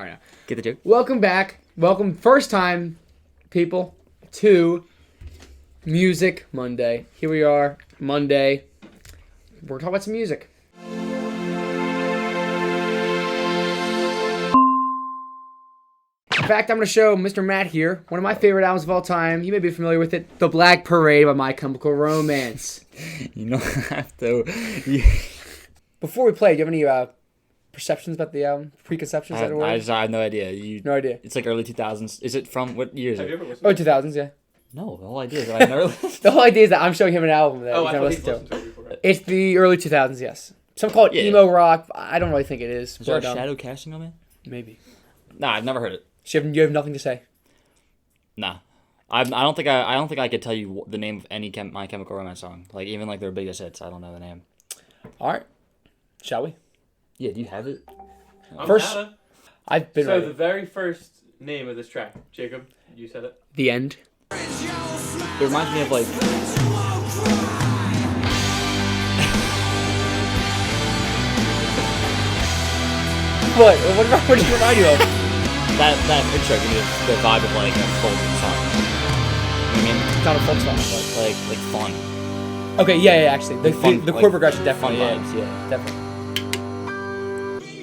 All right, get the joke. Welcome back. Welcome, first time, people, to Music Monday. Here we are, Monday. We're talking about some music. In fact, I'm going to show Mr. Matt here one of my favorite albums of all time. You may be familiar with it, The Black Parade by My Chemical Romance. You don't have to. Before we play, do you have any perceptions about the album? Preconceptions? I have no idea. No idea. It's like early 2000s. Is it from what year is it? Have you ever listened to it? 2000s, yeah. No, the whole idea is that I've never listened. The whole idea is that I'm showing him an album that Oh, he's I never thought he's listened to. listened to it before. It's the early 2000s, yes. Some call it emo rock. I don't really think it is. Is there a but, shadow casting on it? Maybe. Nah, I've never heard it. So you have nothing to say? Nah. I don't think I could tell you the name of any My Chemical Romance song. Like even like their biggest hits, I don't know the name. All right. Shall we? Yeah, do you have it? First, I've been So ready. the very first name of this track, Jacob, you said it. The End. It reminds me of like What does it remind you of? that intro gives me the vibe of like a folk song. You know what I mean? It's not a folk song. Like fun. Okay, yeah, actually. The chord progression Fun definitely, yeah. vibes, yeah. Definitely.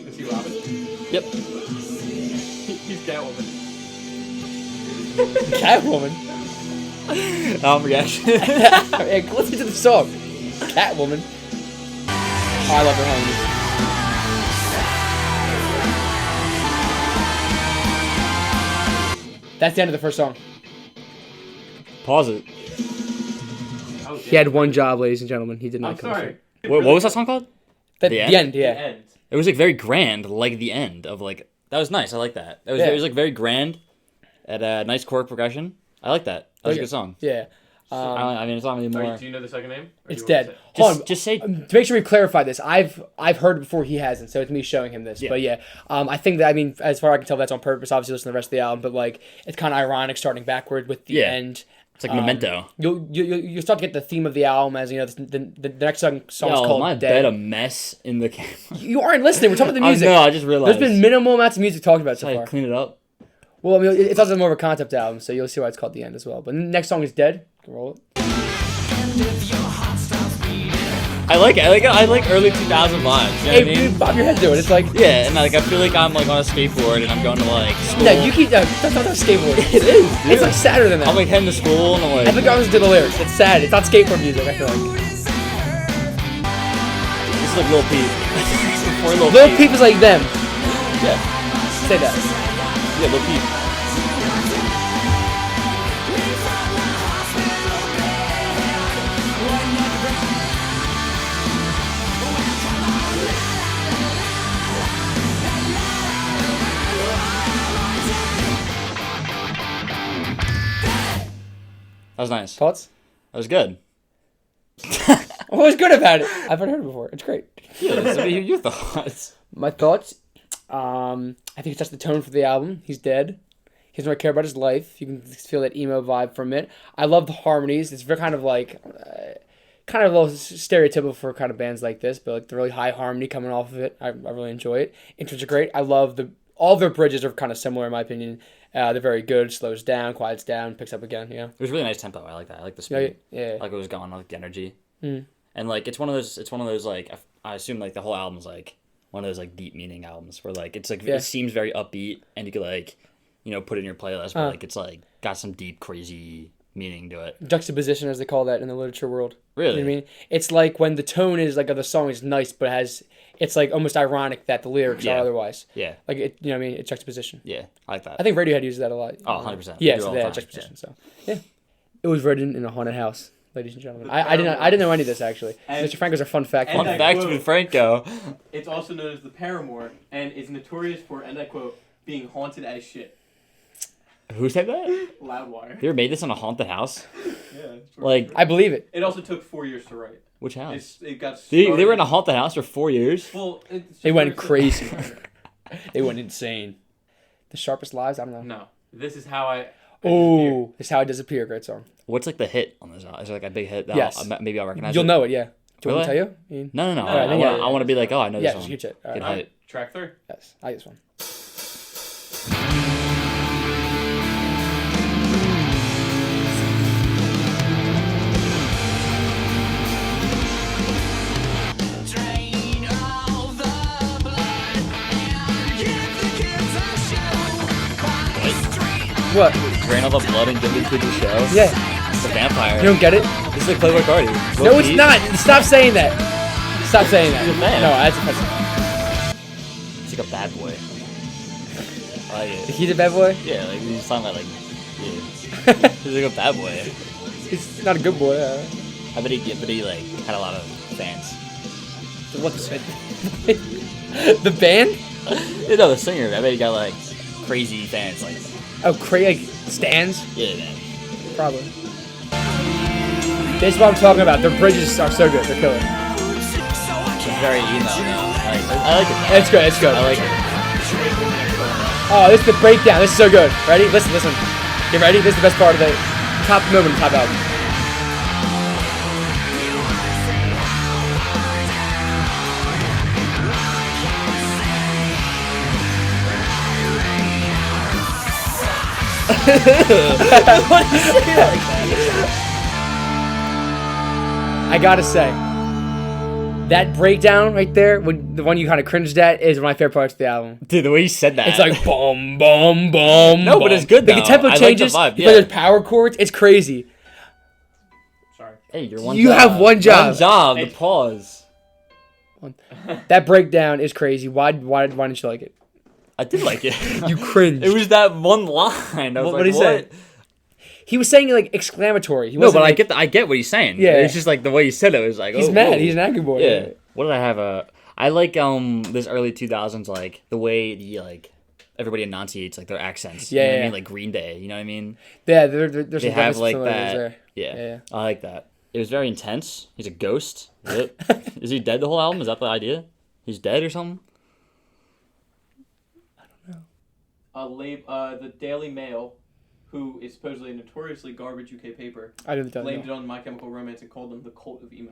Is he Robin? Yep. He's Catwoman. Catwoman. Reaction. Hey, listen to the song. Catwoman. Oh, I love her harmonies. That's the end of the first song. Pause it. Oh, He had one job, ladies and gentlemen. He did not I'm come sorry. What was that song called? The The end? End? Yeah. The end. It was like very grand, like the end of like that was nice. I like that. It was like very grand, at a nice chord progression. I like that. That was a good song. Yeah. I mean, it's not really more. Do you know the second name? Or It's do you want dead. to say it? Hold on. Just say. To make sure we clarify this, I've heard it before he hasn't, so it's me showing him this. Yeah. But yeah, I think that, I mean, as far as I can tell, that's on purpose. Obviously, listen to the rest of the album, but like, it's kind of ironic starting backward with the Yeah. end. It's like Memento. You'll start to get the theme of the album as you know. The next song's Yo, called my Dead. bed a mess in the camera. You aren't listening. We're talking about the music. No, I just realized. There's been minimal amounts of music talked about so I far. clean it up. Well, I mean, it's also more of a concept album, so you'll see why it's called The End as well. But the next song is Dead. Roll it. I like early 2000 vibes. You know Hey, what I mean? dude, bob your head to it. It's like, Yeah, and like I feel like I'm like on a skateboard and I'm going to like school. no, you keep that's not a skateboard. It is, dude. It's like sadder than that. I'm like heading to school and I'm like. I think I was to the lyrics. It's sad. It's not skateboard music, I feel like. This is like Lil Peep. Before Lil Lil Peep. Peep is like them. Yeah, Say that. yeah, Lil Peep. That was nice. Thoughts? That was good. What was good about it? I've heard it before. It's great. Yeah, so your thoughts. My thoughts? I think it's just the tone for the album. He's dead. He doesn't really care about his life. You can feel that emo vibe from it. I love the harmonies. It's very kind of like, kind of a little stereotypical for kind of bands like this, but like the really high harmony coming off of it. I really enjoy it. Intros are great. I love all their bridges are kind of similar in my opinion. They're very good. Slows down, quiets down, picks up again. Yeah. It was really nice tempo. I like that. I like the speed. Yeah. Like it was going. I like the energy. Mm. And like it's one of those like I assume like the whole album's like one of those like deep meaning albums where like it's like Yeah. it seems very upbeat and you could like put it in your playlist but like it's like got some deep crazy meaning to it. Juxtaposition, as they call that in the literature world. Really? You know what I mean? It's like when the tone is like of the song is nice, but it's like almost ironic that the lyrics are otherwise. Yeah. Like it, you know what I mean? It's juxtaposition. Yeah. I like that. I think Radiohead uses that a lot. Oh, 100%. Yeah, They do so all they the have time, juxtaposition. So yeah, it was written in a haunted house, ladies and gentlemen. I didn't know any of this actually. And- Mr. Franco's a fun fact. and Fun I fact quote- with Franco. It's also known as the Paramore and is notorious for, and I quote, being haunted as shit. Who said that? Loudwire. They ever made this in a haunted house? Yeah. Like I believe it. It also took 4 years to write. which house? It got They were in a started- haunted house for 4 years. Well, it's They just went first- crazy. They went insane. The Sharpest Lives. I don't know. No. This is how I Oh, this is how I disappear. Great song. What's like the hit on this? Is it like a big hit? That Yes. maybe I'll recognize You'll it. know it. Yeah. Do you want me Really? to tell you? No. Alright, I then want yeah. I want to be like, oh, I know Yeah, this just one. get it. All Good right. hit. Track 3. Yes, I get this one. What? Drain all the blood and give it to the show. Yeah. It's a vampire. You don't get it? This is like Playboy Cardi. No, it's not. Stop saying that. Stop saying that. He's a man. No, that's offensive. It's like a bad boy. I like it. He's a bad boy? Yeah, like he's talking about like, yeah. He's like a bad boy. He's not a good boy. I bet he like had a lot of fans. What the band? You know, the singer. I bet he got like crazy fans. Like, Oh, like stands? yeah, man. Probably. This is what I'm talking about. Their bridges are so good. They're killer. It's very emo though. I like it. It's good. It's good. I like it. Oh, this is the breakdown. This is so good. Ready? Listen. Get ready. This is the best part of the top moment of the top album. I gotta say, that breakdown right there, the one you kind of cringed at, is one of my favorite parts of the album. Dude, the way you said that. It's like boom, boom, boom. No, but it's good though. Like the tempo I changes. like the vibe, But yeah. there's power chords. It's crazy. Sorry. Hey, you're one. You job. have one job. One job. Hey. The pause. That breakdown is crazy. Why didn't you like it? I did like it. You cringed. It was that one line. I was What like, did he say? what? He was saying like exclamatory. He No, wasn't, but like, I get what he's saying. Yeah. It's just like the way you said it was like. he's oh, mad. whoa. He's an angry boy. Yeah. What did I have? I like this early 2000s like the way the like everybody enunciates like their accents. You know what I Yeah. mean? Like Green Day. You know what I mean? Yeah, there's They some have definite like similarities that. there. Yeah. Yeah. I like that. It was very intense. He's a ghost. Is it? Is he dead the whole album? Is that the idea? He's dead or something? The Daily Mail, who is supposedly a notoriously garbage UK paper, I didn't tell blamed you. it on My Chemical Romance and called them the cult of emo.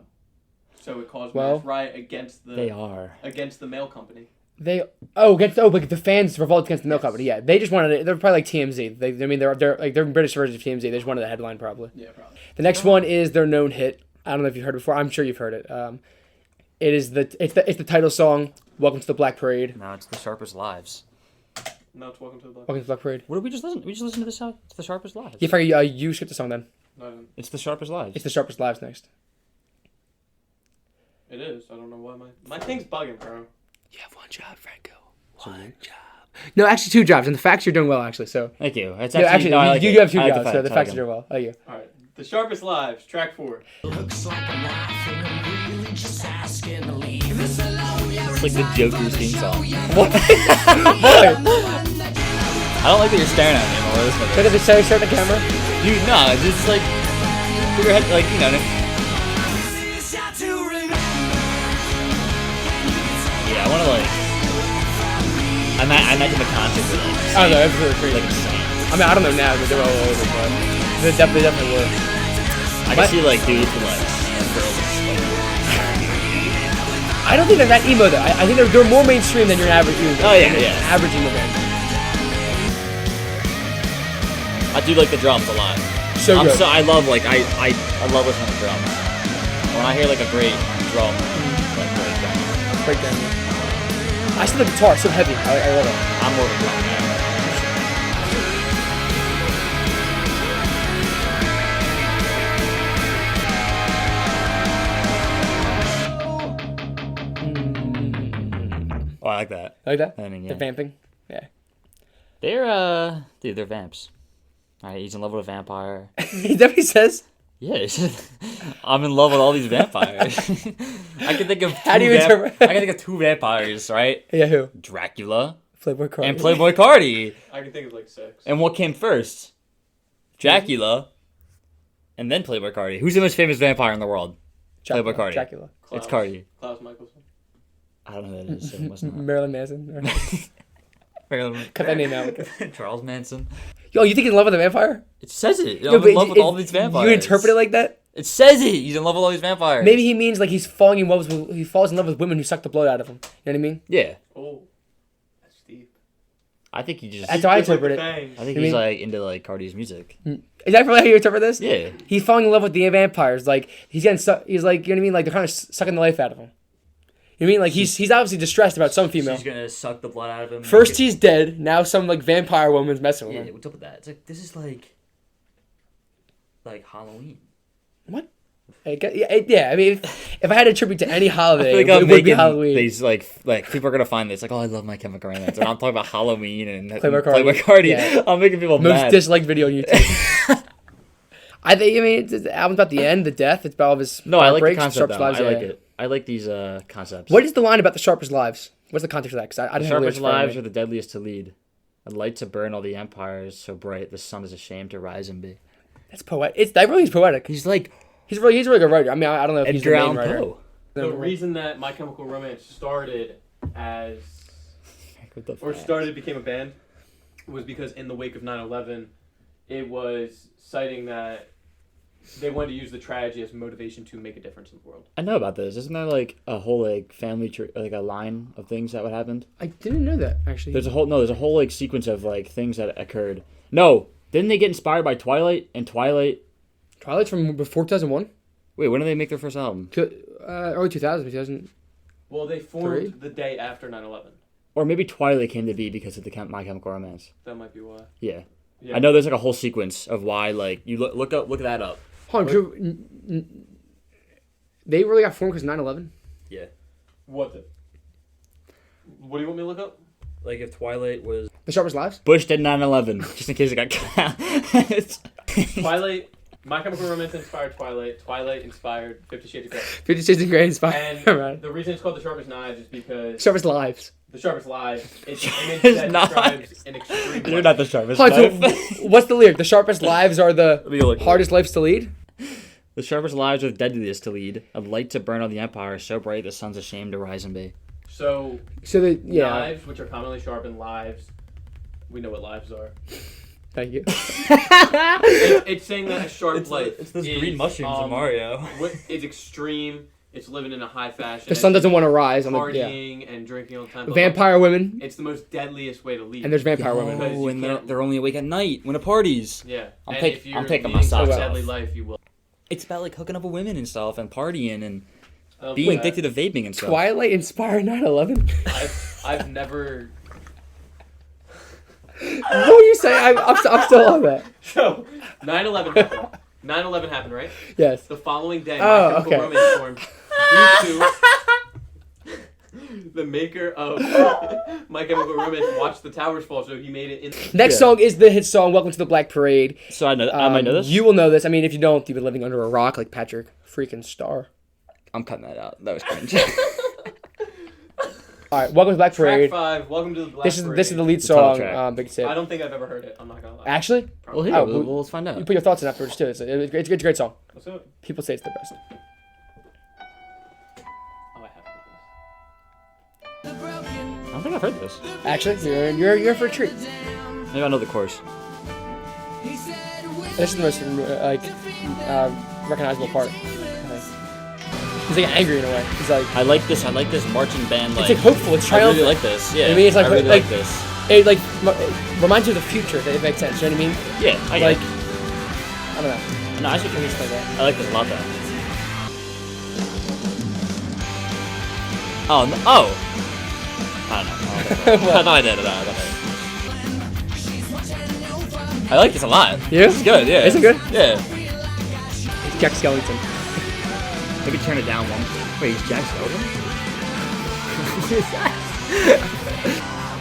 So it caused Well, mass riot against They are. the mail company. But the fans revolted against the milk company. Yeah, they just wanted it. They're probably like TMZ. They're British version of TMZ. They just wanted the headline probably. Yeah, probably. The next one is their known hit. I don't know if you've heard it before. I'm sure you've heard it. It is it's the title song. Welcome to the Black Parade. No, it's the Sharpest Lives. No, it's Welcome to the Black. Welcome to the Black Parade. What did we just listen? We just listened to this. It's the Sharpest Lives. Yeah, you skip the song then. No, It's the Sharpest Lives. It's the Sharpest Lives next. it is. I don't know why my thing's bugging, bro. You have one job, Franco. One job. No, actually two jobs. And the facts you're doing well actually. So Thank you. It's no, actually no, I like you it. do have two I like jobs. So the I facts like you're doing well. Thank you. All right, The Sharpest Lives, track 4. Looks like a knife and I'm really just asking to leave. It's like the Joker's theme song. Boy, I don't like that you're staring at me while we're listening to look at the start the camera. Dude, no, it's just like put your head, like, you know. Yeah, I want to like. I imagine the concert with like. I don't know. It's really crazy. Like insane. I mean, I don't know now, but they're all over, but they definitely were. I can see like dudes with like girls. I don't think they're that emo though. I think they're more mainstream than your average emo. Oh, yeah, than your yeah. Average emo band. I do like the drums a lot. So good. I love like I love listening to drums. When I hear like a great drum, like great drum, Breakdown. I still the guitar so heavy. I love it. I'm more of a drum man. Oh, I like that. Like that? I mean, yeah. The vamping. Yeah. They're vamps. Alright, he's in love with a vampire. He definitely says. Yeah, I'm in love with all these vampires. I can think of How do you interpret? I can think of two vampires, right? Yeah, who? Dracula Playboy Cardi. and Playboy Cardi. I can think of like 6. And what came first? Dracula, and then Playboy Cardi. Who's the most famous vampire in the world? Dracula. Playboy Cardi. Dracula. It's Cardi. Klaus Michelson. I don't know who that is, so it must not. Marilyn Manson. Marilyn- Cut that name out. Charles Manson. Yo, you think he's in love with a vampire? It says it. Yo, I'm in love with all these vampires. You interpret it like that? It says it. He's in love with all these vampires. Maybe he means like he falls in love with women who suck the blood out of him. You know what I mean? Yeah. Oh, that's deep. I think he just. That's how I Just like interpret the it. fangs. I think You he's mean- like into like Cardi's music. Is that really how you interpret this? Yeah. He's falling in love with the vampires. Like he's like, you know what I mean? Like they're kind of sucking the life out of him. You mean like he's obviously distressed about some female. She's gonna suck the blood out of him. First he's dead. Now some like vampire woman's messing with Yeah, him. what's up with that? It's like this is like Halloween. What? Yeah, I mean, if I had to attribute to any holiday, I feel like it would be Halloween. These like people are gonna find this like, oh, I love My Chemical Romance, and I'm talking about Halloween and Playboy Playboy Cardi. Cardi. Yeah. I'm making people Most mad. disliked video on YouTube. I mean, the album's about the end, the death. It's about all of his No, I like the heartbreaks, concept. Sharpest Though. Lives. I like Yeah. it. I like these concepts. What is the line about the Sharpest Lives? What's the context of that? Because I The didn't have sharpest lyrics for lives it. are the deadliest to lead. A light to burn all the empires so bright the sun is ashamed to rise and be. That's poetic. That really is poetic. He's like He's really good writer. I mean, I don't know if he's the Edgar main Allan writer. Poe. The reason that My Chemical Romance started as What the became a band was because in the wake of 9/11, it was citing that they wanted to use the tragedy as motivation to make a difference in the world. I know about this. Isn't there like a whole like family tree, like a line of things that would happen? I didn't know that actually. There's a whole like sequence of like things that occurred. No, didn't they get inspired by Twilight? And Twilight's from before 2001. Wait, when did they make their first album? Early 2000s. 2000. Well, they formed Three? the day after 9/11. Or maybe Twilight came to be because of the My Chemical Romance. That might be why. Yeah. Yeah. I know there's like a whole sequence of why like you look that up. Hold on, they really got formed because 9/11. Yeah. What do you want me to look up? Like if Twilight was The Sharpest Lives. Bush did 9/11, just in case it got cut. Twilight. My Chemical Romance inspired Twilight. Twilight inspired 50 Shades of Grey. 50 Shades of Grey inspired. And right. the reason it's called The Sharpest Knives is because Sharpest Lives. The Sharpest Lives, it's an image It's that not. describes an extreme You're not the sharpest Hold on, knife. so what's the lyric? The sharpest lives are Let me look. the hardest lives to lead. The sharpest lives are the deadliest to lead. A light to burn all the empire, so bright the sun's ashamed to rise and be. So, So knives, which are commonly sharpened, lives, we know what lives are. Thank you. It's saying that a sharp life It's those is, green mushrooms in Mario. It's extreme. It's living in a high fashion. The sun doesn't want to rise on the partying and drinking all the time. But vampire women, it's the most deadliest way to lead. and there's vampire women. Because you and can't- they're only awake at night when it parties. Yeah. I'm And pick- if you're I'm picking leading my such a socks deadly off. life, you will. It's about like hooking up with women and stuff and partying and I don't being think addicted to vaping and stuff. Twilight inspired 9/11. I've never. What are you saying? I'm still on that. So, 9/11 happened. 9/11 happened, right? Yes. The following day, Oh, My Chemical okay. Romance formed due to the maker of My Chemical Romance watched the towers fall, so he made it in. Next Yeah. song is the hit song "Welcome to the Black Parade." So I might know this. You will know this. I mean, if you don't, you've been living under a rock like Patrick freaking Star. I'm cutting that out. That was cringe. All right, "Welcome to the Black Track Parade." 5, Welcome to the Black This is Parade. the lead The title song. track. Big hit. I don't think I've ever heard it. I'm not gonna lie. Actually, well, here, Oh, we'll find you out. put your thoughts in afterwards too. It's a great song. Let's do it. People say it's the best. Oh, I have heard I don't think I've heard this. Actually, you're in for a treat. Maybe I know the chorus. This is the most recognizable part. I think. He's like angry in a way. He's like I like this marching band. it's like hopeful. It's triumphant. I really like this. Yeah. I mean, it's like- I really like- like this. It like it reminds you of the future. If it makes sense. You know what I mean? Yeah, I Like get it. I don't know. No, I should Let me explain that. I like this a lot though. Oh, no, oh! I don't know. I thought I did. I like this a lot. Yeah? It's good, yeah. Is it good? Yeah. It's Jack Skellington. Maybe turn it down one. Wait, he's Jack Skellington? What is that?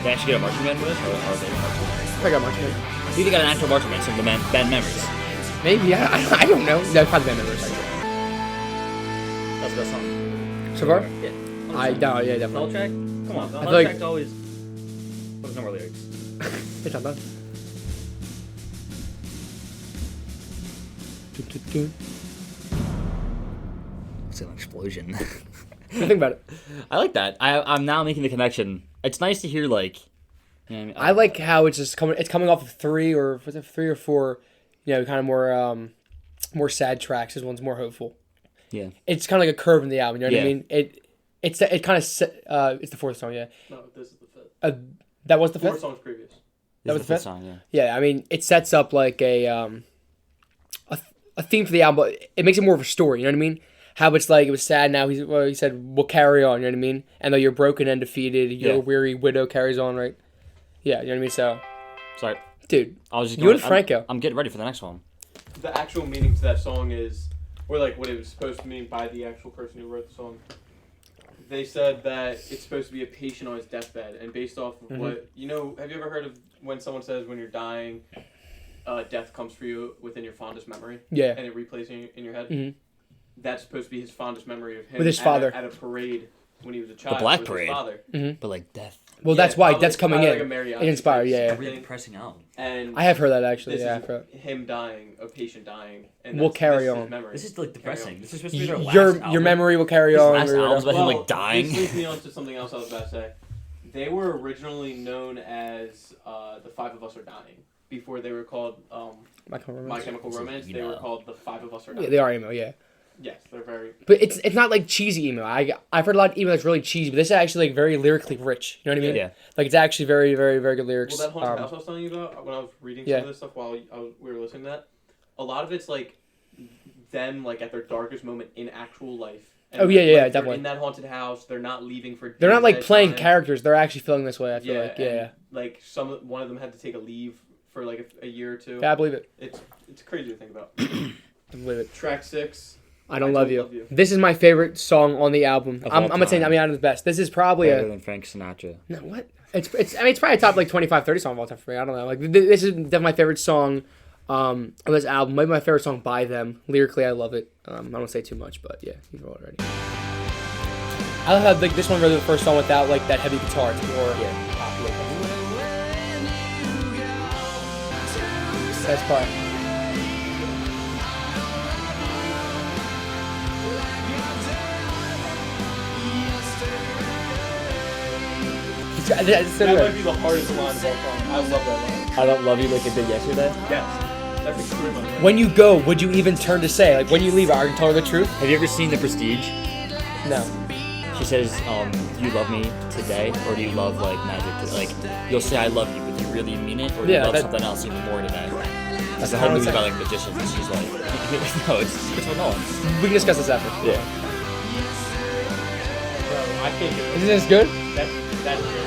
They actually get a marching band for this? Or are they marching band? I got much. Do you think they got an actual marching band, some of the band members? Maybe I don't know. No, probably band members. Actually. That's the best song. So far, Yeah. yeah, Title definitely. track? Come on. feel Title like- track's always... What's no more lyrics? It's not bad. It's an explosion. Think about it. I like that. I'm now making the connection. It's nice to hear like. You know what I mean? I like how it's just coming. It's coming off of three or four, kind of more sad tracks. This one's more hopeful. Yeah. It's kind of like a curve in the album. You know what I Yeah. mean? It's kind of it's the fourth song. Yeah, No, this is the fifth. that was the 4 fifth. songs previous. That was the fifth song. Yeah. Yeah, I mean, it sets up like a theme for the album. But it makes it more of a story. You know what I mean? how it's like it was sad. Now he said we'll carry on. You know what I mean? And though you're broken and defeated, your Yeah. weary widow carries on, right? Yeah, you know what I mean. So, Sorry, dude, I was just. you and Franco. I'm getting ready for the next one. The actual meaning to that song is, or like what it was supposed to mean by the actual person who wrote the song. They said that it's supposed to be a patient on his deathbed, and based off of what you know. Have you ever heard of when someone says when you're dying, death comes for you within your fondest memory? Yeah. And it replays in your head. Mm-hmm. That's supposed to be his fondest memory of him With his father at a parade when he was a child. Black with Parade. His father. But like death. Well, Yeah, that's why probably- that's coming probably in. like a mariachi It inspired, type yeah. A thing. really depressing album. And I have heard that actually. this Yeah, is him dying, a patient dying, and We'll that's- carry this is on. his memory. This is like depressing. Carry on. This is supposed to be their last your album. memory will carry His on. last album's about him Well, like dying. this leads me on to something else I was about to say. They were originally known as the Five of Us Are Dying before they were called My Chemical My Romance. Chemical It's Romance. They emo. were called the Five of Us Are Yeah, Dying. they are emo. Yeah. Yes, they're very. But it's not like cheesy emo. I've heard a lot of emo that's really cheesy, but this is actually like very lyrically rich. You know what I mean? Yeah. Like it's actually very, very, very good lyrics. Well, that haunted house I was telling you about when I was reading Yeah. some of this stuff while we were listening to that. A lot of it's like them like at their darkest moment in actual life. And Oh, yeah, like, yeah, they're definitely. in that haunted house. They're not leaving for. They're not days like at a playing time. characters. They're actually feeling this way. I feel like. and, Yeah. Like one of them had to take a leave for like a year or two. Yeah, I believe it. It's crazy to think about. I believe it. Track 6. I don't love you. This is my favorite song on the album. Of I'm all gonna say time. out of the best. This is probably Better a than Frank Sinatra. no what? It's I mean it's probably a top like 25, 30 song of all time for me. I don't know. Like this is definitely my favorite song on this album. Maybe my favorite song by them. Lyrically, I love it. I don't want to say too much, but yeah, you know it already. I love how like this one really the first song without like that heavy guitar. It's more pop. Best part. That might be the hardest line of all time. I love that line. I don't love you like I did yesterday. Yes. That's extremely hard. When you go, would you even turn to say like when you leave? Are you telling the truth? Have you ever seen The Prestige? No. She says, do you love me today, or do you love like magic? Like, you'll say I love you, but do you really mean it, or do you Yeah, love that- something else even more today? That's the I whole would movie say- about like magicians. And she's like, no, it's Christopher Nolan. We can discuss this after. Yeah. Bro, I can't get Isn't this good? That's good.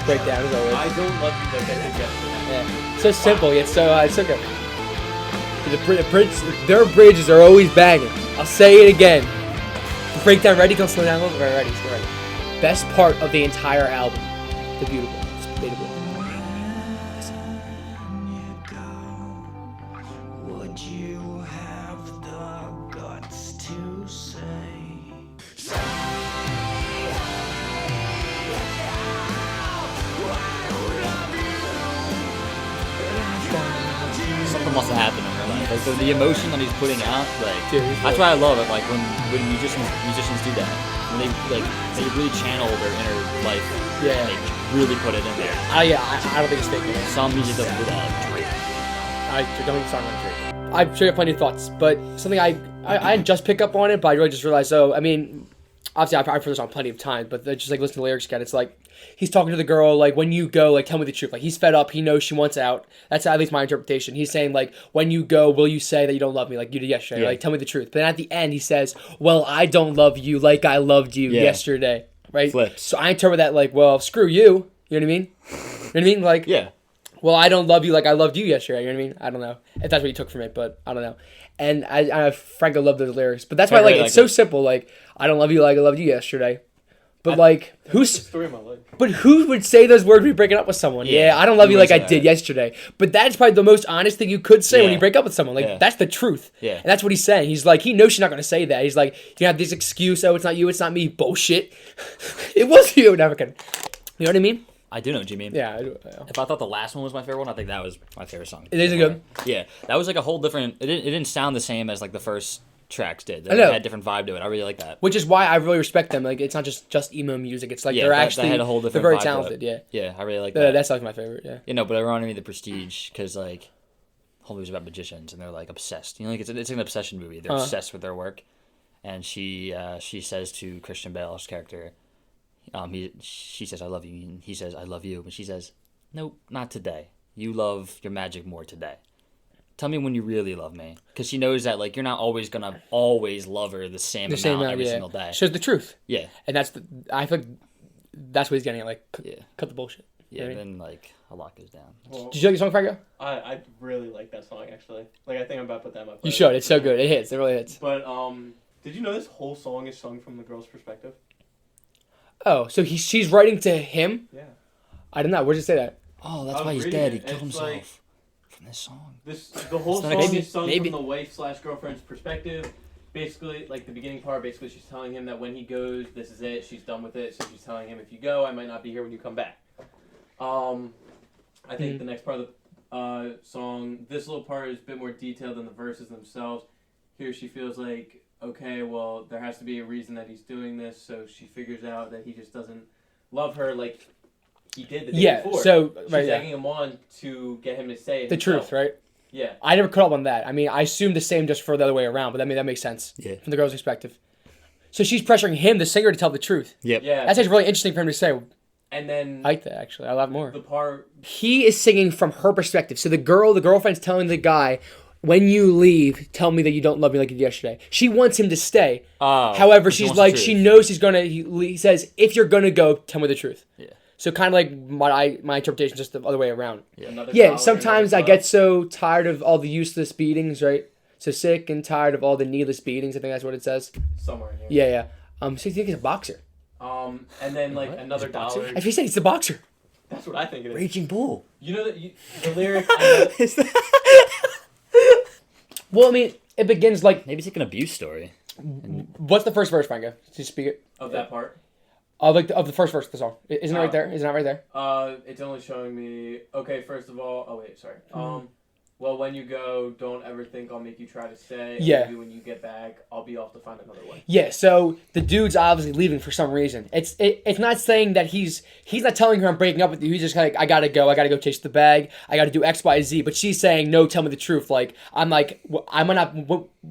Breakdown as always. I don't love you like I did yesterday. Yeah. So simple yet so good. Their bridges are always banging. I'll say it again. Breakdown ready? Go slow down a little bit. Ready? Ready. Best part of the entire album. The beautiful. It's beautiful. Would you have the guts to say? Something must have happened in her life. Like the emotion that he's putting out, like Dude, he's that's why I love it. Like when musicians do that, when they really channel their inner life. Yeah. And they really put it in there. Yeah, I don't think it's fake. Some music doesn't do that. I don't even start on Drake. I've sure got plenty of thoughts, but something I didn't just pick up on it, but I really just realized. So I mean, obviously I've heard this on plenty of times, but just like listening to the lyrics again, it's like he's talking to the girl like when you go, like tell me the truth. Like he's fed up, he knows she wants out. That's at least my interpretation. He's saying like when you go, will you say that you don't love me like you did yesterday? Yeah. Like tell me the truth. But then at the end he says, well, I don't love you like I loved you Yeah. yesterday. Right? Flips. So I interpret that like, well, screw you. You know what I mean? You know what I mean? Like Yeah. well, I don't love you like I loved you yesterday. You know what I mean? I don't know if that's what you took from it, but I don't know. And I Franco loved those lyrics, but that's why I like really it's like so it. simple. Like I don't love you like I loved you yesterday, but like It's the who's story of my life. but who would say those words when you're breaking up with someone? Yeah, Yeah, I don't love who you would like I say did that? yesterday. But that's probably the most honest thing you could say when Yeah. you break up with someone. Like Yeah. that's the truth. Yeah. And that's what he's saying. He's like he knows she's not gonna say that. He's like you have this excuse. Oh, it's not you. It's not me. Bullshit. It was you. Never can. You know what I mean? I do know what you mean. Yeah. If I thought the last one was my favorite one, I think that was my favorite song. It is a good. Yeah, that was like a whole different. It didn't sound the same as like the first tracks did. I know. It had a different vibe to it. I really like that. Which is why I really respect them. Like it's not just emo music. It's like Yeah, they're that actually had a whole they're different very vibe to it. talented. Yeah. Yeah, I really like that. That's like my favorite. Yeah. You know, but it reminded me of The Prestige because like, whole movie's about magicians and they're like obsessed. You know, like it's an obsession movie. They're obsessed with their work, and she says to Christian Bale's character, she says I love you, and he says I love you, but she says, nope, not today. You love your magic more today. tell me when you really love me, because she knows that like you're not always gonna always love her the same amount every single day. Shows the truth. Yeah, and I feel like that's what he's getting at. Like, cut the bullshit. Yeah, right? and then like a lot goes down. Well, Did you like the song, Franco? I really like that song actually. Like I think I'm about to put that in my playlist. You should. It's so good. It hits. It really hits. But did you know this whole song is sung from the girl's perspective? Oh, so she's writing to him? Yeah. I don't know. Where does it say that? Oh, that's why he's dead. He killed himself from this song. The whole song is sung from the wife/girlfriend's perspective. Basically, like the beginning part, basically she's telling him that when he goes, this is it. She's done with it. So she's telling him, if you go, I might not be here when you come back. I think the next part of the song, this little part is a bit more detailed than the verses themselves. Here she feels like, okay, well, there has to be a reason that he's doing this. So she figures out that he just doesn't love her like he did the day before. So she's egging him on to get him to say it the truth, right? Yeah. I never caught up on that. I mean, I assumed the same just for the other way around, but that makes sense. Yeah. From the girl's perspective. So she's pressuring him, the singer, to tell the truth. Yep. Yeah. That's actually really interesting for him to say. And then I like that, actually. I love more. the part He is singing from her perspective. So the girlfriend's telling the guy, when you leave, tell me that you don't love me like you did yesterday. She wants him to stay. However, she's like, she knows he's gonna. He says, if you're gonna go, tell me the truth. Yeah. So kind of like my interpretation, just the other way around. Another Yeah. dollar, Sometimes I another get so tired of all the useless beatings, right? So sick and tired of all the needless beatings. I think that's what it says. somewhere in here. Yeah. So you think he's a boxer? And then like another dollar. I said he's the boxer. That's what I think it is. Raging Bull. You know that the lyric. I know, Well, I mean, it begins like. Maybe it's like an abuse story. What's the first verse, Franco? Just speak it. of that part. Of the first verse of the song. Isn't it right there? Is it not right there? It's only showing me. Okay, first of all. Oh wait, sorry. Well, when you go, don't ever think I'll make you try to stay. Yeah. Maybe when you get back, I'll be off to find another way. Yeah, so the dude's obviously leaving for some reason. It's not saying that he's not telling her I'm breaking up with you. He's just like, I gotta go chase the bag. I gotta do X, Y, Z. But she's saying, no, tell me the truth. Like, I might not,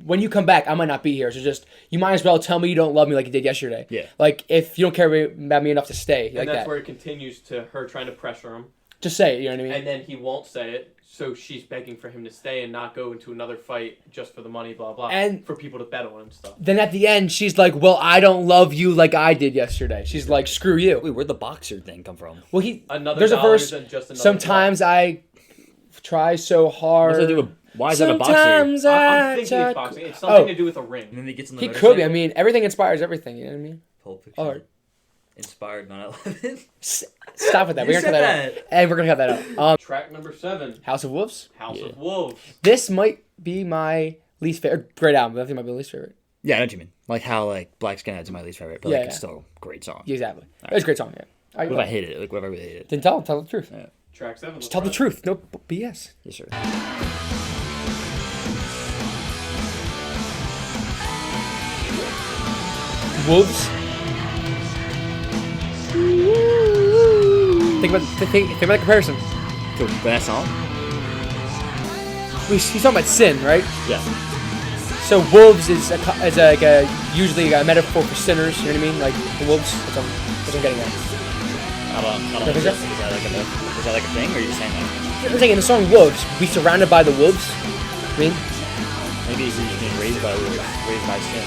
when you come back, I might not be here. So just, you might as well tell me you don't love me like you did yesterday. Yeah. Like, if you don't care about me enough to stay. And like that's that. where it continues to her trying to pressure him. Just say it, you know what I mean? And then he won't say it. So she's begging for him to stay and not go into another fight just for the money, blah, blah. And for people to bet on him and stuff. Then at the end, she's like, well, I don't love you like I did yesterday. She's like, screw you. Wait, where'd the boxer thing come from? Well, Another there's a verse, than just another sometimes I try so hard. What's that do with, why is that a boxer? Sometimes I'm thinking it's boxing. It's something to do with a ring. And then he gets in the He motorcycle. could be. I mean, everything inspires everything. You know what I mean? Pulp Fiction. Art. Inspired 9/11. Stop with that. We're gonna cut that out. And we're gonna cut that out. Track number 7. House of Wolves. House of Wolves. This might be my least favorite. Great album. But I think it might be my least favorite. Yeah, I know what you mean. Like how like Black Skinhead's my least favorite, but like it's still a great song. Yeah, exactly. It's a great song. Yeah. What if I hate it? Like what if I really hate it? Then tell the truth. Yeah. Track 7. Just tell the truth. No BS. Yes, sir. Wolves. Think about the comparison. To that song? He's talking about sin, right? Yeah. So wolves is usually a metaphor for sinners. You know what I mean? Like the wolves. That's what I'm getting at. I don't know. Is that like a thing, or are you just saying that? I'm saying in the song "Wolves," be surrounded by the wolves. I mean, Maybe he's being raised by sin.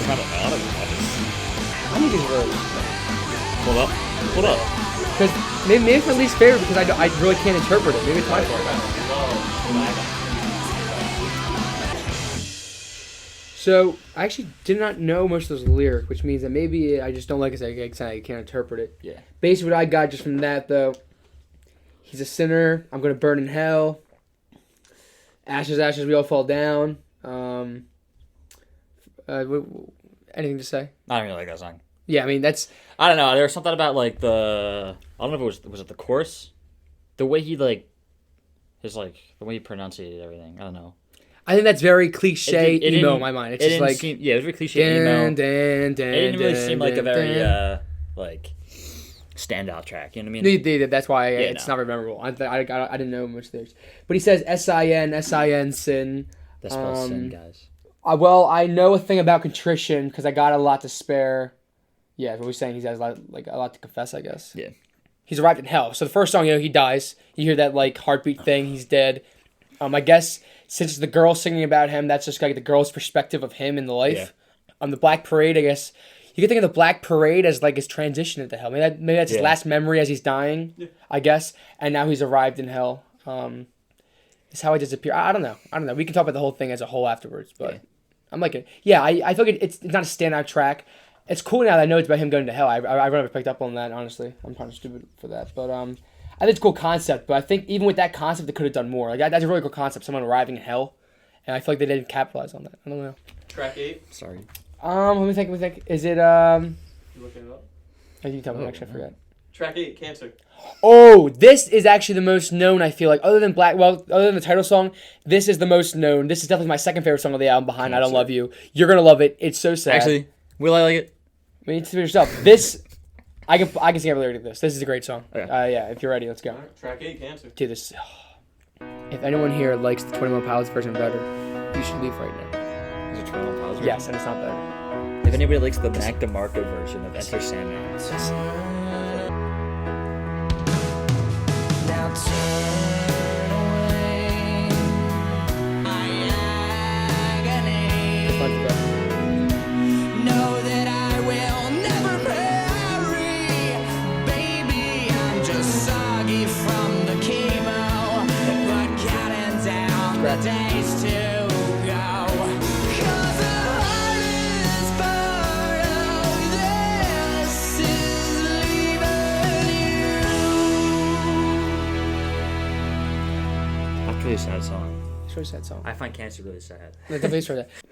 I don't know. I need these words. Hold up. Because maybe it's my least favorite because I really can't interpret it. Maybe it's my fault. So I actually did not know most of those lyrics, which means that maybe I just don't like it. I can't interpret it. Yeah. Basically, what I got just from that though, he's a sinner. I'm gonna burn in hell. Ashes, ashes, we all fall down. Anything to say? I don't really like that song. Yeah, I mean that's. I don't know. There was something about like the. I don't know if it was it the chorus, the way he like, the way he pronunciated everything. I don't know. I think that's very cliche It emo in my mind. It's just like it was very cliche emo. It didn't really seem like a very standout track. You know what I mean? That's why it's not very memorable. I didn't know much of theirs. But he says sin, sin. That spells sin, guys. Well, I know a thing about contrition because I got a lot to spare. Yeah, what we're saying, he has a lot to confess, I guess. Yeah. he's arrived in hell. So the first song, he dies. You hear that like heartbeat thing. He's dead. I guess since it's the girl singing about him, that's just like the girl's perspective of him in the life. Yeah. The Black Parade, I guess you can think of the Black Parade as like his transition into hell. Maybe that's his last memory as he's dying. Yeah. I guess, and now he's arrived in hell. It's how I disappear. I don't know. We can talk about the whole thing as a whole afterwards, but I'm like it. Yeah, I feel like it's not a standout track. It's cool now that I know it's about him going to hell. I never picked up on that, honestly. I'm kind of stupid for that, but I think it's a cool concept. But I think even with that concept, they could have done more. Like that's a really cool concept. Someone arriving in hell, and I feel like they didn't capitalize on that. I don't know. Track 8. Sorry. Let me think. Is it You looking it up? You can tell me. Actually, I forgot. Track 8, Cancer. Oh, this is actually the most known, I feel like. Other than the title song, this is the most known. This is definitely my second favorite song of the album behind I Don't Love You. You're going to love it. It's so sad. Actually, will I like it? I mean, it's for yourself. This, I can sing every lyric to this. This is a great song. Okay. Yeah, if you're ready, let's go. Right, track 8, Cancer. Dude, this. If anyone here likes the 21 Pilots version better, you should leave right now. Is it 21 Pilots version? Yes, and it's not better. If anybody likes the Mac DeMarco version of Enter Sandman, it's just... Now turn away my agony. It's fun to go. Know that I will never marry. Baby, I'm just soggy from the chemo, but counting down the days to go. 'Cause the hardest part of this is leaving you. That's a really sad song. It's a really sad song. I find Cancer really sad.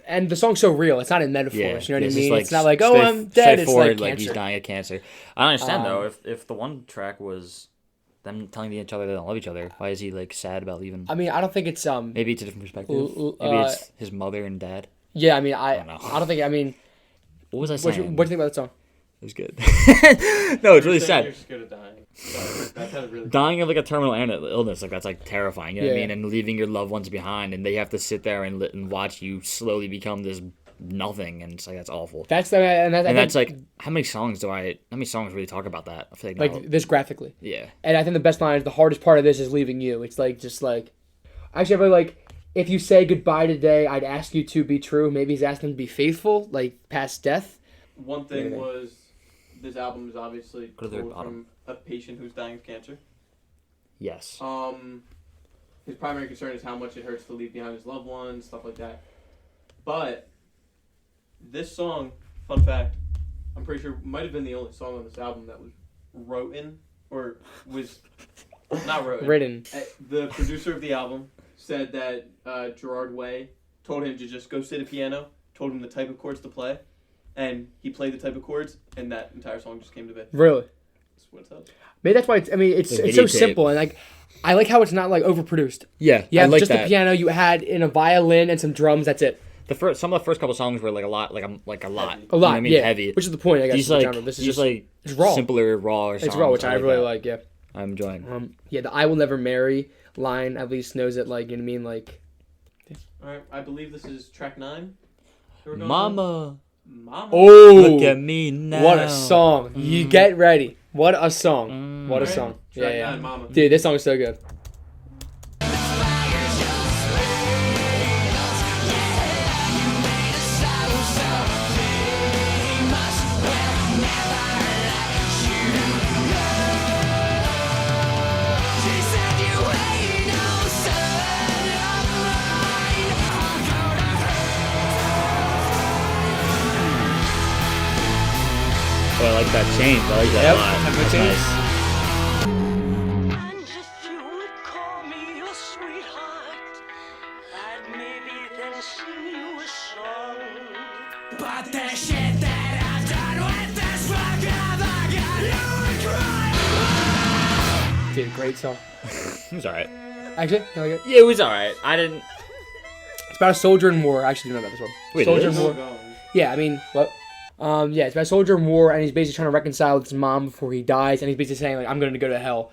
And the song's so real. It's not in metaphors. Yeah, You know what I it's mean? just, like, It's not like, oh, I'm dead. It's like straightforward, he's cancer. dying of cancer. I don't understand though. If the one track was them telling each other they don't love each other, why is he like sad about leaving? I mean, I don't think it's Maybe it's a different perspective. Maybe it's his mother and dad. Yeah, I mean, I don't know. I don't think. I mean, What was I what do saying? you think about that song? It was good. No, it's really You're saying sad. You're scared of dying. Sorry, that sounded really Dying of like a terminal illness, like that's like terrifying. You know what I Yeah. mean? And leaving your loved ones behind, and they have to sit there and watch you slowly become this nothing, and it's like that's awful. That's That's like how many songs really talk about that? I feel like, like this graphically. yeah. And I think the best line is the hardest part of this is leaving you. It's like just like, actually, I really like if you say goodbye today, I'd ask you to be true. Maybe he's asking to be faithful, like past death. One thing was, this album is obviously Go to the told bottom. from a patient who's dying of cancer. Yes. His primary concern is how much it hurts to leave behind his loved ones, stuff like that. But this song, fun fact, I'm pretty sure might have been the only song on this album that was written, or was not Written. The producer of the album said that Gerard Way told him to just go sit at a piano, told him the type of chords to play, and he played the type of chords, and that entire song just came to be. Really? That's what it says. Maybe that's why it's so simple, and like I like how it's not like overproduced. Yeah, You I have like just that. the piano, you had in a violin and some drums. That's it. Some of the first couple songs were like a lot. A lot, You know what I mean? yeah. Heavy. Which is the point, I guess. These of the like genre. This is these just like it's raw. simpler, raw songs. It's raw, which I really that. like. Yeah. I'm enjoying. Yeah, the "I will never marry" line at least knows it. Like, you know what I mean? Like, Alright, I believe this is track 9. that we're going Mama, through. Mama. oh, look at me now. what a song! You get ready. What a song! What a Alright, song! Track Yeah, 9, Mama. dude, this song is so good. Oh, I like that change. I like that Yep, a lot. tempo That's change. nice. And if you would call me your sweetheart, I'd maybe then sing you a song. But the shit that I've done with this fucking I got you and cry. Dude, great song. It was alright. Actually, you like it? Yeah, it was alright. I didn't. It's about a soldier in war. I actually didn't know about this one. Wait, soldier it in is? war. Yeah, I mean, what? Yeah, it's about a soldier in war, and he's basically trying to reconcile with his mom before he dies, and he's basically saying, like, I'm going to go to hell.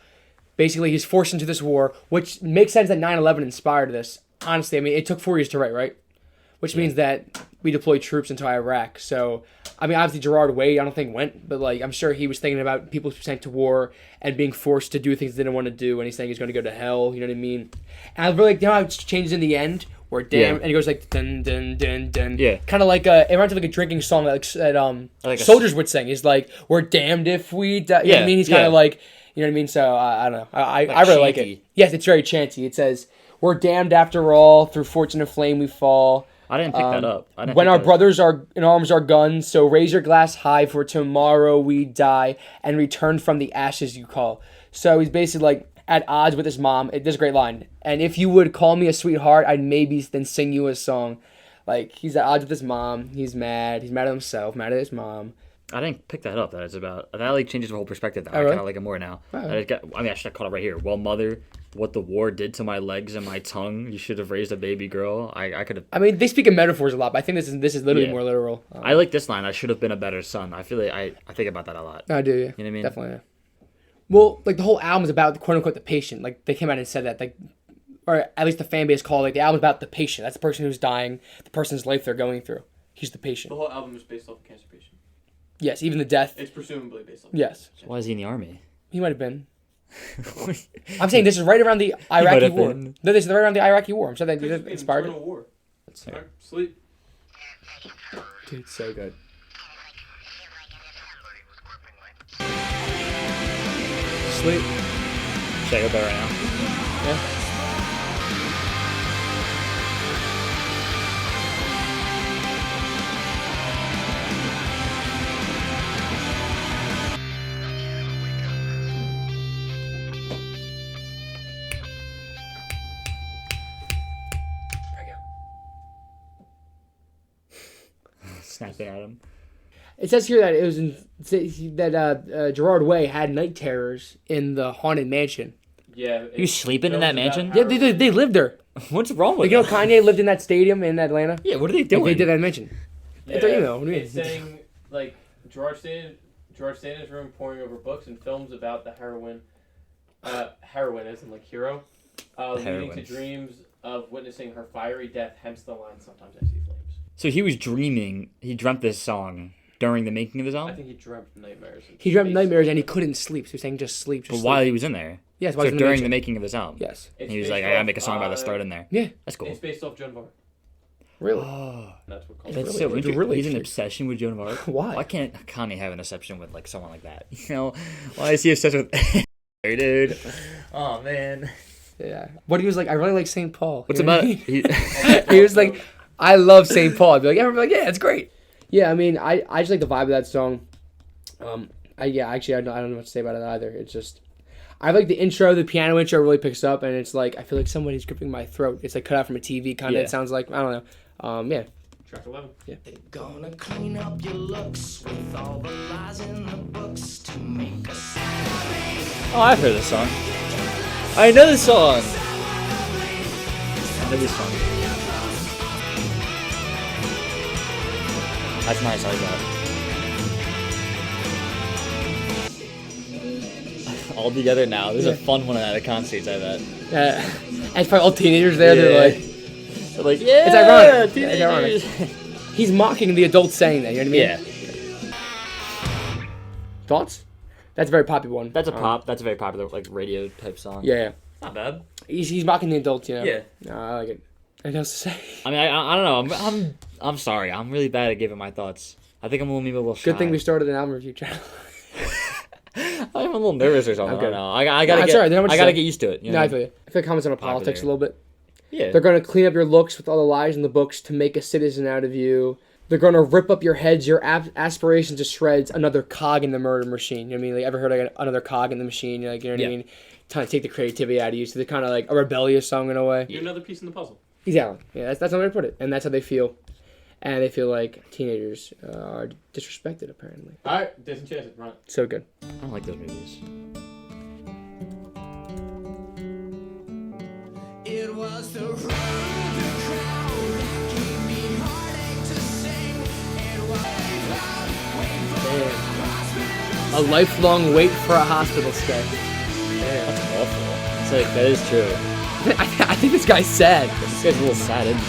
Basically, he's forced into this war, which makes sense that 9/11 inspired this. Honestly, I mean, it took 4 years to write, right? Which means that we deployed troops into Iraq. So I mean, obviously Gerard Way, I don't think went, but like I'm sure he was thinking about people sent to war and being forced to do things they didn't want to do, and he's saying he's going to go to hell. You know what I mean? And I really like, you know how it changes in the end, where damn, and he goes like dun dun dun dun. Yeah. Kind of like it reminds me of like a drinking song that soldiers would sing. He's like, we're damned if we die. You know what I mean? He's kind of like, you know what I mean? So I don't know. I really like it. Yes, it's very chanty. It says, "We're damned after all. Through fortune and flame we fall." I didn't pick that up. When our brothers are in arms are guns, so raise your glass high, for tomorrow we die and return from the ashes you call. So he's basically like at odds with his mom. There's a great line. And if you would call me a sweetheart, I'd maybe then sing you a song. Like, he's at odds with his mom. He's mad. He's mad at himself, mad at his mom. I didn't pick that up. That like changes the whole perspective. Now. Oh, really? I kind of like it more now. Oh. I should have caught it right here. Well, mother, what the war did to my legs and my tongue. You should have raised a baby girl. I could have. I mean, they speak in metaphors a lot, but I think this is literally more literal. I like this line. I should have been a better son. I feel like I think about that a lot. I do. Yeah. You know what I mean? Definitely. Yeah. Well, like the whole album is about quote unquote the patient. Like they came out and said that, like, or at least the fan base called like the album's about the patient. That's the person who's dying, the person's life they're going through. He's the patient. The whole album is based off a cancer patient. Yes, even the death. It's presumably based off. Yes. So why is he in the army? He might have been. I'm saying this is right around the Iraqi war. No, this is right around the Iraqi war. I'm saying that it inspired it. War. Right. Sleep. Dude, so good. Sleep. Should I go there right now? Yeah. Snapping at him. It says here that it was Gerard Way had night terrors in the haunted mansion. Yeah. He was sleeping in that mansion? Yeah, they lived there. What's wrong with you know Kanye lived in that stadium in Atlanta? Yeah, what are they doing? Like, they did that mansion. Yeah, What do you it's saying, like, Gerard stayed in his room poring over books and films about the heroine as in, like, hero, leading to dreams of witnessing her fiery death, hence the line, sometimes I see flames. So he dreamt this song during the making of his album? I think he dreamt nightmares. He dreamt nightmares and he couldn't sleep, so he's saying just sleep. But while he was in there? Yes, so during the making of his album? Yes. He was like, I gotta make a song about this, throw it in there. Yeah. That's cool. It's based off Joan of Arc. Really? Oh. That's what That's really, so interesting. really He's an obsession with Joan of Arc. Why? Why can't Kanye have an obsession with like someone like that? You know, why is he obsessed with dude? Oh man. Yeah. But he was like, I really like St. Paul. What's about it? He was like, I love St. Paul. I'd be like, everybody like, yeah, it's great. Yeah, I mean, I just like the vibe of that song. I don't know what to say about it either. It's just, I like the intro. The piano intro really picks up, and it's like I feel like somebody's gripping my throat. It's like cut out from a TV kind of. Yeah. It sounds like I don't know. Yeah. Track 11. Yeah. They're gonna clean up your looks with all the lies in the books to make us. Oh, I've heard this song. I know this song. I know this song. That's nice. I like that. All together now. This is a fun one at a concert, I bet. And it's probably all teenagers there. Yeah. They're like, yeah, it's ironic. teenagers. It's ironic. He's mocking the adults saying that. You know what I mean? Yeah. Thoughts? That's a very popular one. That's a very popular like radio type song. Yeah. Not bad. He's mocking the adults, you know? Yeah. No, I like it. Anything else to say? I mean, I don't know. I'm sorry. I'm really bad at giving my thoughts. I think I'm maybe a little shy. Good thing we started an album review channel. I'm a little nervous or something. Okay. I don't know. I gotta get used to it. You know? I feel you. I feel like comments on politics a little bit. Yeah. They're going to clean up your looks with all the lies in the books to make a citizen out of you. They're going to rip up your heads, your aspirations to shreds, another cog in the murder machine. You know what I mean? Like, ever heard of another cog in the machine? Like, you know what I mean? Trying to take the creativity out of you. So they're kind of like a rebellious song in a way. You're another piece in the puzzle. Exactly. Yeah, that's how they put it. And that's how they feel. And they feel like teenagers are disrespected, apparently. All right, Disenchanted, run it. So good. I don't like those movies. It was the road, the crowd that gave me heartache to sing. It was A lifelong wait for a hospital stay. That's awful. It's like, that is true. I think this guy's sad. This guy's a little sad, isn't he?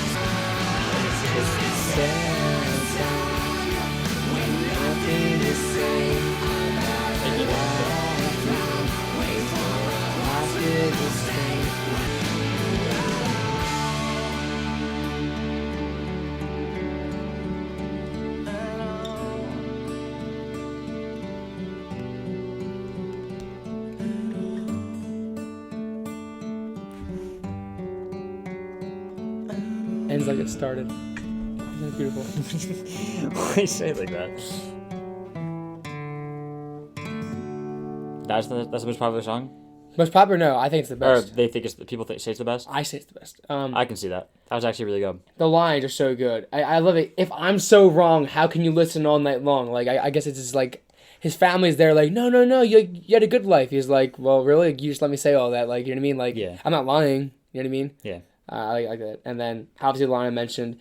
ends like it started. Isn't that beautiful? Why do you say it like that? That's the most popular song? Most popular? No, I think it's the Or best. they think people say it's the best? I say it's the best. I can see that. That was actually really good. The lines are so good. I love it. If I'm so wrong, how can you listen all night long? Like, I guess it's just like, his family's there like, no, you had a good life. He's like, well, really? You just let me say all that. Like, you know what I mean? Like, Yeah. I'm not lying. You know what I mean? Yeah. I like that. And then, obviously, the line I mentioned,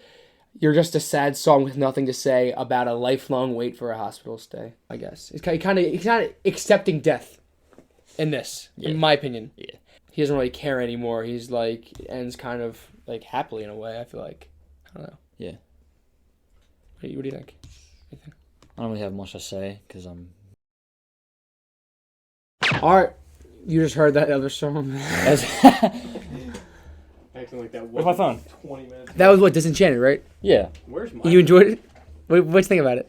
you're just a sad song with nothing to say about a lifelong wait for a hospital stay, I guess. He's kind of accepting death in this, in my opinion. Yeah. He doesn't really care anymore. He's like, ends kind of like happily in a way, I feel like. I don't know. Yeah. What do you think? I don't really have much to say because I'm. Art, you just heard that other song. Acting like that. Where's my phone? 20 minutes. That was what, Disenchanted, right? Yeah. Where's my? You enjoyed it? What'd you think about it?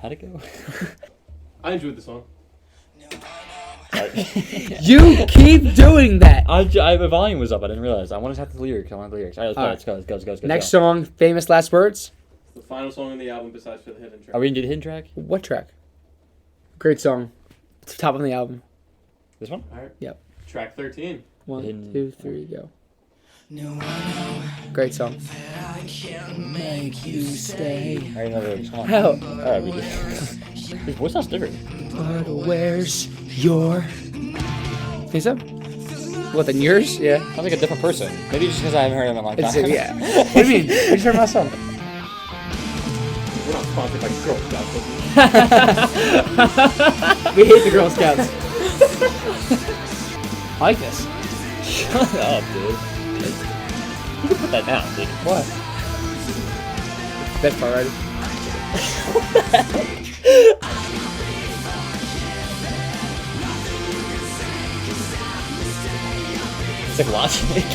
How'd it go? I enjoyed the song. You keep doing that. The volume was up. I didn't realize. I wanted to have the lyrics. All right, let's go. Let's go. Next song, Famous Last Words. The final song on the album besides for the hidden track. Are we gonna do the hidden track? What track? Great song. It's top on the album. This one? Alright. Yep. Track 13. 1, 2, 3, go. Great song. Make you stay. I already know the song. How? Alright, we did. His voice sounds different. But where's your... Think so? What, than yours? Yeah. Sounds like a different person. Maybe just because I haven't heard him in a long It's, time. yeah. What do you mean? We just heard my song. We're not sponsored by Girl Scouts. We hate the Girl Scouts. I like this. Shut up, dude. You can put that down, dude. What? Best part, right? It's like Logic.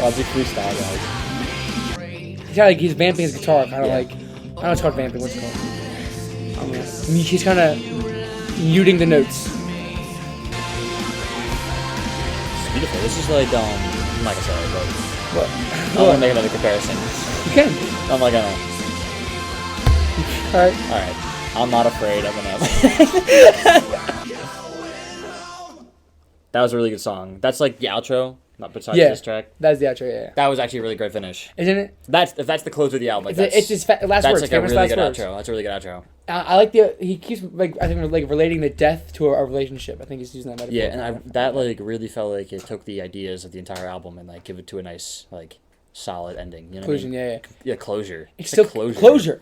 Logic freestyle, guys. He's kind of like, he's vamping his guitar, kind of like, I don't know what's called vamping, what's it called? I don't know. He's kind of muting the notes. It's beautiful. This is like, I'm not gonna say it, but What? I'm gonna make another comparison. You can. I'm not gonna. Alright. Alright. I'm not afraid of an That was a really good song. That's like the outro, not besides Yeah. this track. That's the outro, yeah. That was actually a really great finish. Isn't it? If that's the close of the album, like It's his last that's words, like a famous really last good words. outro. That's a really good outro. I like he keeps, like, I think, like, relating the death to a relationship. I think he's using that metaphor. Yeah, and that like really felt like it took the ideas of the entire album and like give it to a nice like solid ending. You know Conclusion, what I mean? yeah. Yeah, closure. It's like still closure.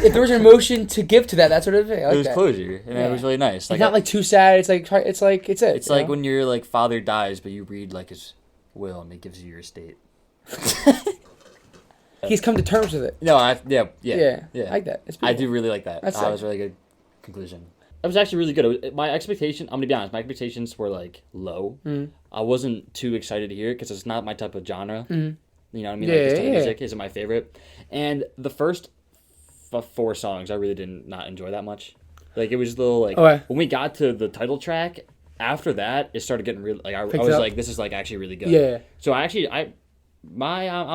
If there was an emotion to give to that, that's what it is. I like It was that. closure, and it was really nice. It's not like too sad. It's like it's it. it's you like know? when your like father dies, but you read like his will and it gives you your estate. He's come to terms with it. No, Yeah, I like that. It's I beautiful. do really like that. That's That sick. was a really good conclusion. It was actually really good. My expectation, I'm gonna be honest, my expectations were like low. Mhm. I wasn't too excited to hear it because it's not my type of genre. Mhm. You know what I mean? Yeah, Like this type of yeah. music isn't my favorite. And the first 4 songs, I really did not enjoy that much. Like it was a little like Okay. when we got to the title track. After that, it started getting really like I Picked was up. like, this is like actually really good. Yeah. So I'm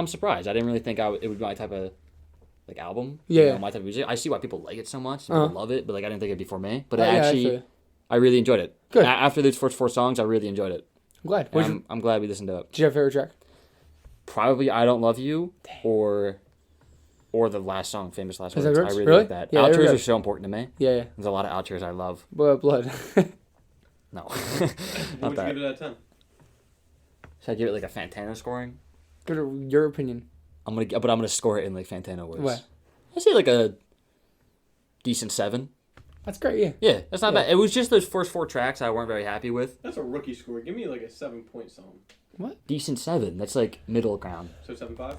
surprised. I didn't really think it would be my type of like album. Yeah. You know, my type of music. I see why people like it so much. People love it, but like I didn't think it'd be for me. But Oh, it yeah, I actually, feel you. I really enjoyed it. Good. After those first 4 songs, I really enjoyed it. I'm glad. And I'm glad we listened to it. Did you have a favorite track? Probably "I Don't Love You" or the last song, "Famous Last Is Words." that I yours? really Really? like that. Yeah, they're Outros good. are so important to me. Yeah. There's a lot of outros I love. Blood. No, What not would you that. give it out of 10? Should I give it like a Fantano scoring? Good. Your opinion. I'm gonna score it in like Fantano words. What? I say like a decent 7. That's great. Yeah. Yeah, that's not bad. It was just those first 4 tracks I weren't very happy with. That's a rookie score. Give me like a 7-point song. Decent 7. That's like middle ground. So 7.5?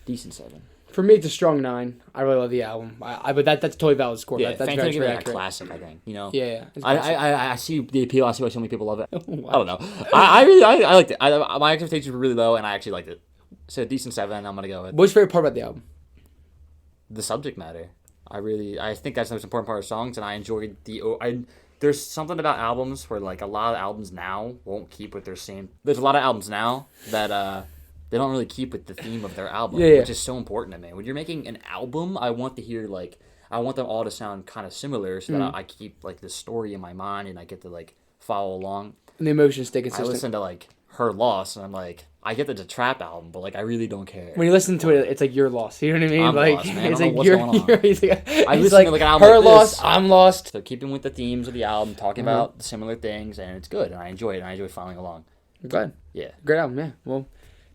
Decent 7. For me, it's a strong 9. I really love the album. But that's a totally valid score. Yeah, That's Fantano very, gave very it like a accurate. classic, I think. You know? Yeah. It's I see the appeal. I see why so many people love it. Wow. I don't know. I liked it. My expectations were really low, and I actually liked it. So decent 7. I'm gonna go with What's your favorite part about the album? the subject matter. I think that's the most important part of songs, and I enjoyed there's something about albums where like a lot of albums now won't keep with their same. There's a lot of albums now that they don't really keep with the theme of their album, Yeah. which is so important to me. When you're making an album, I want to hear like I want them all to sound kind of similar, so that I keep like the story in my mind and I get to like follow along. And the emotions stay I consistent. listen to like Her Loss, and I'm like, I get that it's a trap album, but like I really don't care. When you listen to it, it's like you're lost. You know what I mean? I'm like lost, man. I it's don't like know you're. what's going on. He's like, I he's listen like to like an album her like lost. this. I'm lost. So keeping with the themes of the album, talking about similar things, and it's good, and I enjoy it, and I enjoy following along. Good. Yeah. Great album. Yeah. Well,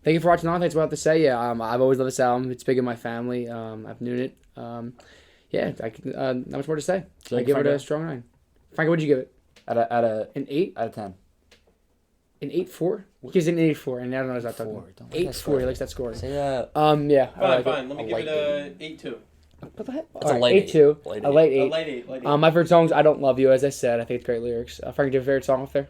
thank you for watching on. Thanks for what I have to say. Yeah. I've always loved this album. It's big in my family. I've known it. Yeah. I can. Not much more to say. So I give it Franco? a strong 9. Franco, what'd you give it? Out of An 8. out of 10. An 8.4. He gives it an 8.4, and I don't know what I'm talking about. Don't like that 8.4. score. He likes that score. Say that. Yeah. I Fine, like fine. Let me A give light it a 8-2. What the heck? That's a light 8.2. eight. A light 8. A light 8. Light 8. My favorite songs, I Don't Love You, as I said. I think it's great lyrics. Frank, do you have a favorite song off there?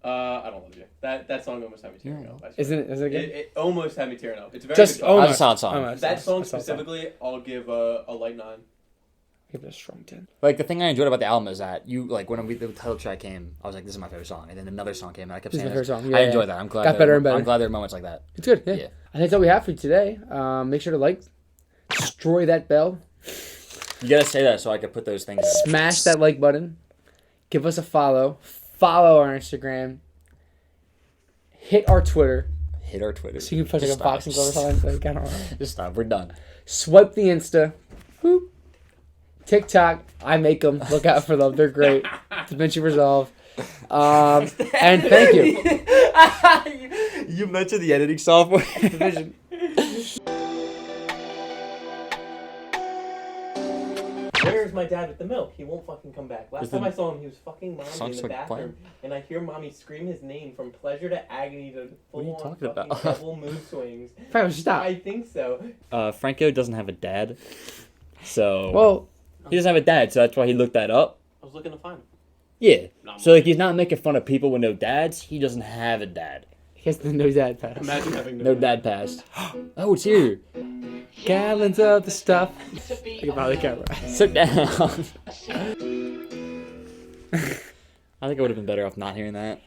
I don't love you. That song almost had me tearing up. I swear. Isn't it good? It almost had me tearing up. It's a very Just good song. That's a solid song. almost. That That's song a solid specifically, I'll give a light 9. Give it a strong 10. Like the thing I enjoyed about the album is that you like when the title track came, I was like, "This is my favorite song," and then another song came, and I kept This is saying, my this. favorite song. Yeah, I yeah. enjoy that. I'm glad. Got better and better. I'm glad there are moments like that. It's good. Yeah. Yeah. I think that's all we have for you today. Make sure to like, destroy that bell, You gotta say that so I could put those things. In. smash that like button, give us a follow our Instagram, hit our Twitter, Hit our Twitter. so you can put like Just a boxing glove or stop. something. Like, I don't know. Just stop. We're done. Swipe the Insta, whoop. TikTok, I make them. Look out for them. They're great. DaVinci Resolve. And thank you. You mentioned the editing software. Division. Where's my dad with the milk? He won't fucking come back. Last Is time the- I saw him, he was fucking mommy in Song's the like bathroom, playing? and I hear mommy scream his name from pleasure to agony to What are you full-on talking fucking about? double mood swings. Franco, stop. I think so. Franco doesn't have a dad, so Well, he doesn't have a dad, so that's why he looked that up. I was looking to find him. Yeah. No, So like he's not making fun of people with no dads. He doesn't have a dad. he has no dad pass. Imagine having No dad passed. Oh, it's here. Gallons of the stuff. Think about the camera. Sit down. I think I would have been better off not hearing that.